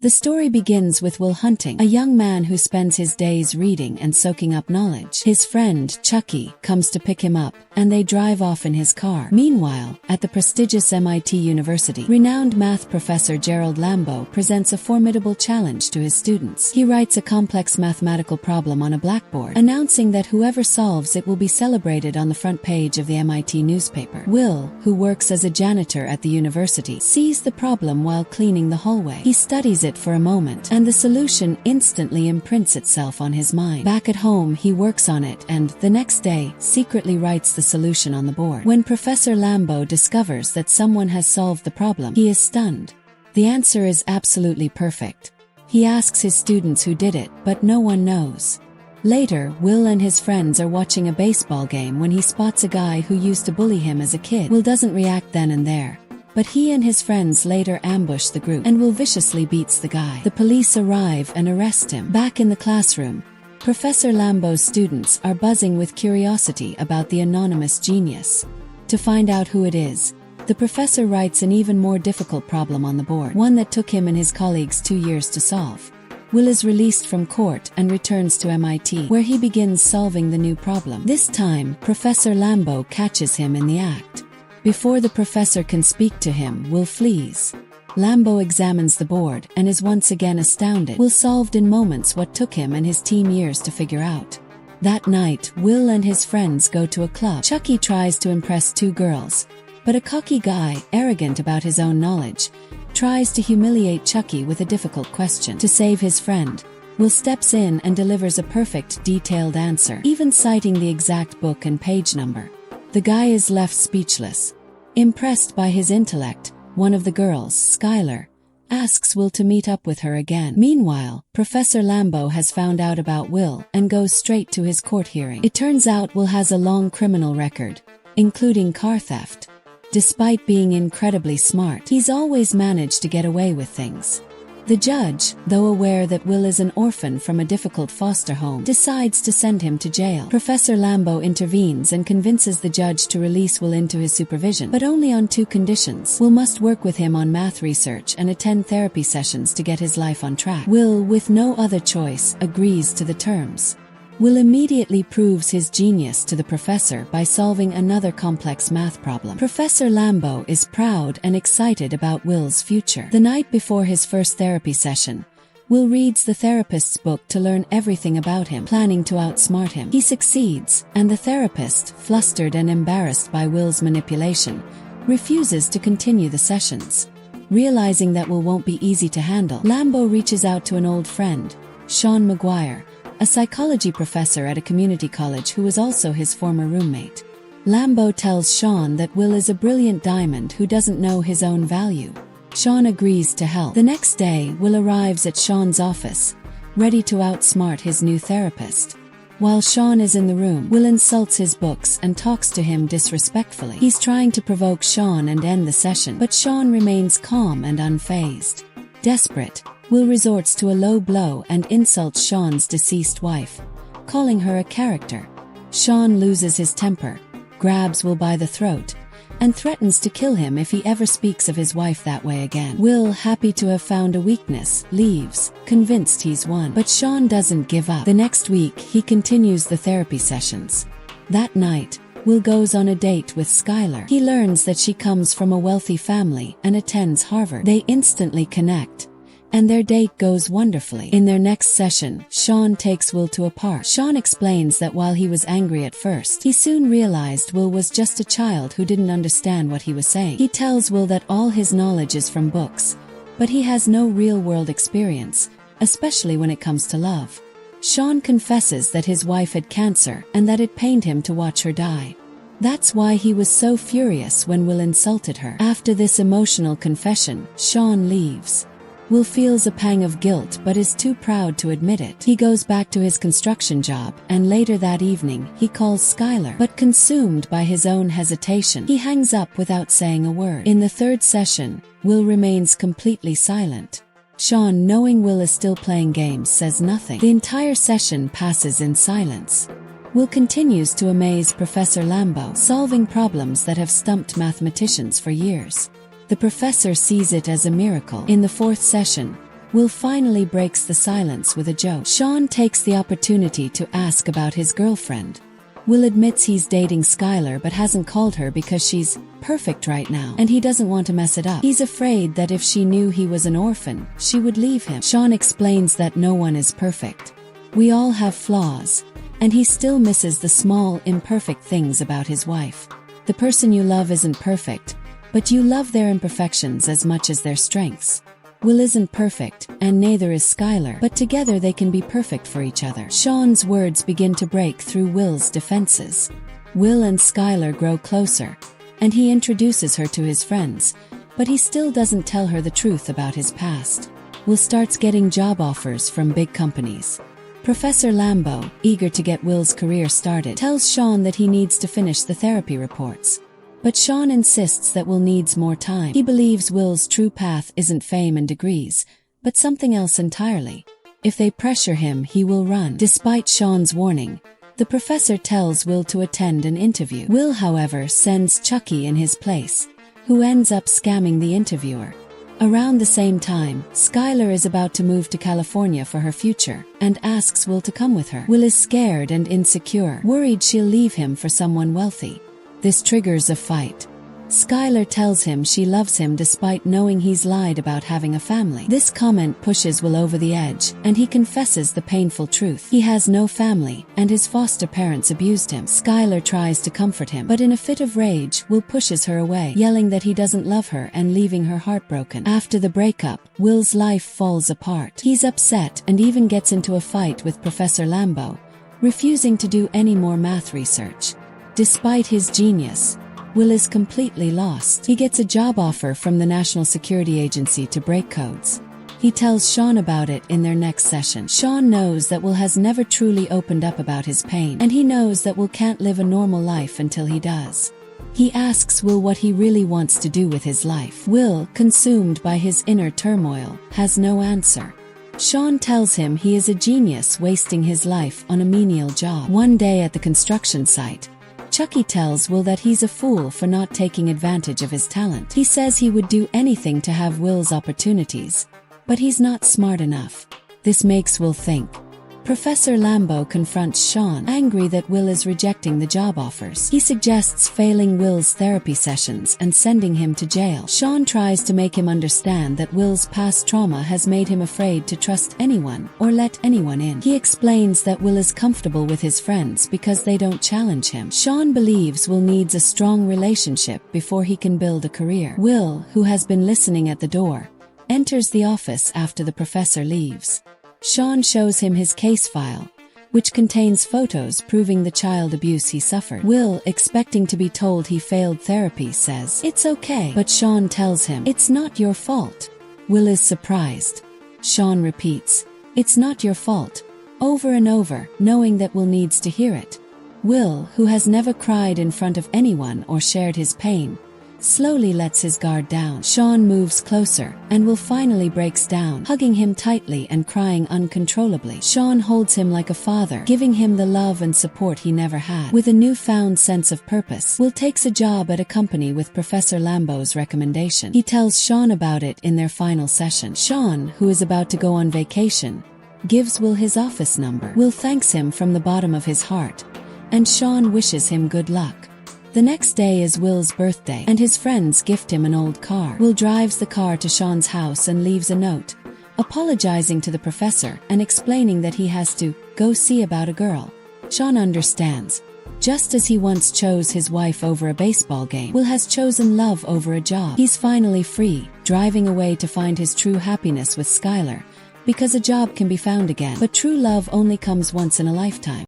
The story begins with Will Hunting, a young man who spends his days reading and soaking up knowledge. His friend, Chucky, comes to pick him up, and they drive off in his car. Meanwhile, at the prestigious MIT University, renowned math professor Gerald Lambeau presents a formidable challenge to his students. He writes a complex mathematical problem on a blackboard, announcing that whoever solves it will be celebrated on the front page of the MIT newspaper. Will, who works as a janitor at the university, sees the problem while cleaning the hallway. He studies it for a moment, and the solution instantly imprints itself on his mind. Back at home, he works on it and, the next day, secretly writes the solution on the board. When Professor Lambeau discovers that someone has solved the problem, he is stunned. The answer is absolutely perfect. He asks his students who did it, but no one knows. Later, Will and his friends are watching a baseball game when he spots a guy who used to bully him as a kid. Will doesn't react then and there, but he and his friends later ambush the group, and Will viciously beats the guy. The police arrive and arrest him. Back in the classroom, Professor Lambeau's students are buzzing with curiosity about the anonymous genius. To find out who it is, the professor writes an even more difficult problem on the board, one that took him and his colleagues 2 years to solve. Will is released from court and returns to MIT, where he begins solving the new problem. This time, Professor Lambeau catches him in the act. Before the professor can speak to him, Will flees. Lambeau examines the board and is once again astounded. Will solved in moments what took him and his team years to figure out. That night, Will and his friends go to a club. Chucky tries to impress 2 girls, but a cocky guy, arrogant about his own knowledge, tries to humiliate Chucky with a difficult question. To save his friend, Will steps in and delivers a perfect, detailed answer, even citing the exact book and page number. The guy is left speechless. Impressed by his intellect, one of the girls, Skylar, asks Will to meet up with her again. Meanwhile, Professor Lambeau has found out about Will and goes straight to his court hearing. It turns out Will has a long criminal record, including car theft. Despite being incredibly smart, he's always managed to get away with things. The judge, though aware that Will is an orphan from a difficult foster home, decides to send him to jail. Professor Lambeau intervenes and convinces the judge to release Will into his supervision, but only on 2 conditions. Will must work with him on math research and attend therapy sessions to get his life on track. Will, with no other choice, agrees to the terms. Will immediately proves his genius to the professor by solving another complex math problem. Professor Lambeau is proud and excited about Will's future. The night before his first therapy session, Will reads the therapist's book to learn everything about him, planning to outsmart him. He succeeds, and the therapist, flustered and embarrassed by Will's manipulation, refuses to continue the sessions. Realizing that Will won't be easy to handle, Lambeau reaches out to an old friend, Sean McGuire, a psychology professor at a community college who was also his former roommate. Lambeau tells Sean that Will is a brilliant diamond who doesn't know his own value. Sean agrees to help. The next day, Will arrives at Sean's office, ready to outsmart his new therapist. While Sean is in the room, Will insults his books and talks to him disrespectfully. He's trying to provoke Sean and end the session, but Sean remains calm and unfazed. Desperate, Will resorts to a low blow and insults Sean's deceased wife, calling her a character. Sean loses his temper, grabs Will by the throat, and threatens to kill him if he ever speaks of his wife that way again. Will, happy to have found a weakness, leaves, convinced he's won. But Sean doesn't give up. The next week, he continues the therapy sessions. That night, Will goes on a date with Skylar. He learns that she comes from a wealthy family and attends Harvard. They instantly connect, and their date goes wonderfully. In their next session, Sean takes Will to a park. Sean explains that while he was angry at first, he soon realized Will was just a child who didn't understand what he was saying. He tells Will that all his knowledge is from books, but he has no real-world experience, especially when it comes to love. Sean confesses that his wife had cancer and that it pained him to watch her die. That's why he was so furious when Will insulted her. After this emotional confession, Sean leaves. Will feels a pang of guilt but is too proud to admit it. He goes back to his construction job, and later that evening, he calls Skylar. But consumed by his own hesitation, he hangs up without saying a word. In the 3rd session, Will remains completely silent. Sean, knowing Will is still playing games, says nothing. The entire session passes in silence. Will continues to amaze Professor Lambeau, solving problems that have stumped mathematicians for years. The professor sees it as a miracle. In the 4th session, Will finally breaks the silence with a joke. Sean takes the opportunity to ask about his girlfriend. Will admits he's dating Skylar but hasn't called her because she's perfect right now, and he doesn't want to mess it up. He's afraid that if she knew he was an orphan, she would leave him. Sean explains that no one is perfect. We all have flaws, and he still misses the small, imperfect things about his wife. The person you love isn't perfect, but you love their imperfections as much as their strengths. Will isn't perfect, and neither is Skylar, but together they can be perfect for each other. Sean's words begin to break through Will's defenses. Will and Skylar grow closer, and he introduces her to his friends, but he still doesn't tell her the truth about his past. Will starts getting job offers from big companies. Professor Lambeau, eager to get Will's career started, tells Sean that he needs to finish the therapy reports. But Sean insists that Will needs more time. He believes Will's true path isn't fame and degrees, but something else entirely. If they pressure him, he will run. Despite Sean's warning, the professor tells Will to attend an interview. Will, however, sends Chucky in his place, who ends up scamming the interviewer. Around the same time, Skylar is about to move to California for her future, and asks Will to come with her. Will is scared and insecure, worried she'll leave him for someone wealthy. This triggers a fight. Skylar tells him she loves him despite knowing he's lied about having a family. This comment pushes Will over the edge, and he confesses the painful truth. He has no family, and his foster parents abused him. Skylar tries to comfort him, but in a fit of rage, Will pushes her away, yelling that he doesn't love her and leaving her heartbroken. After the breakup, Will's life falls apart. He's upset and even gets into a fight with Professor Lambeau, refusing to do any more math research. Despite his genius, Will is completely lost. He gets a job offer from the National Security Agency to break codes. He tells Sean about it in their next session. Sean knows that Will has never truly opened up about his pain, and he knows that Will can't live a normal life until he does. He asks Will what he really wants to do with his life. Will, consumed by his inner turmoil, has no answer. Sean tells him he is a genius wasting his life on a menial job. One day at the construction site, Chucky tells Will that he's a fool for not taking advantage of his talent. He says he would do anything to have Will's opportunities, but he's not smart enough. This makes Will think. Professor Lambeau confronts Sean, angry that Will is rejecting the job offers. He suggests failing Will's therapy sessions and sending him to jail. Sean tries to make him understand that Will's past trauma has made him afraid to trust anyone or let anyone in. He explains that Will is comfortable with his friends because they don't challenge him. Sean believes Will needs a strong relationship before he can build a career. Will, who has been listening at the door, enters the office after the professor leaves. Sean shows him his case file, which contains photos proving the child abuse he suffered. Will, expecting to be told he failed therapy, says, "It's okay," but Sean tells him, "It's not your fault." Will is surprised. Sean repeats, "It's not your fault," over and over, knowing that Will needs to hear it. Will, who has never cried in front of anyone or shared his pain, slowly lets his guard down. Sean moves closer, and Will finally breaks down, hugging him tightly and crying uncontrollably. Sean holds him like a father, giving him the love and support he never had. With a newfound sense of purpose, Will takes a job at a company with Professor Lambeau's recommendation. He tells Sean about it in their final session. Sean, who is about to go on vacation, gives Will his office number. Will thanks him from the bottom of his heart, and Sean wishes him good luck. The next day is Will's birthday, and his friends gift him an old car. Will drives the car to Sean's house and leaves a note, apologizing to the professor and explaining that he has to go see about a girl. Sean understands. Just as he once chose his wife over a baseball game, Will has chosen love over a job. He's finally free, driving away to find his true happiness with Skylar, because a job can be found again, but true love only comes once in a lifetime.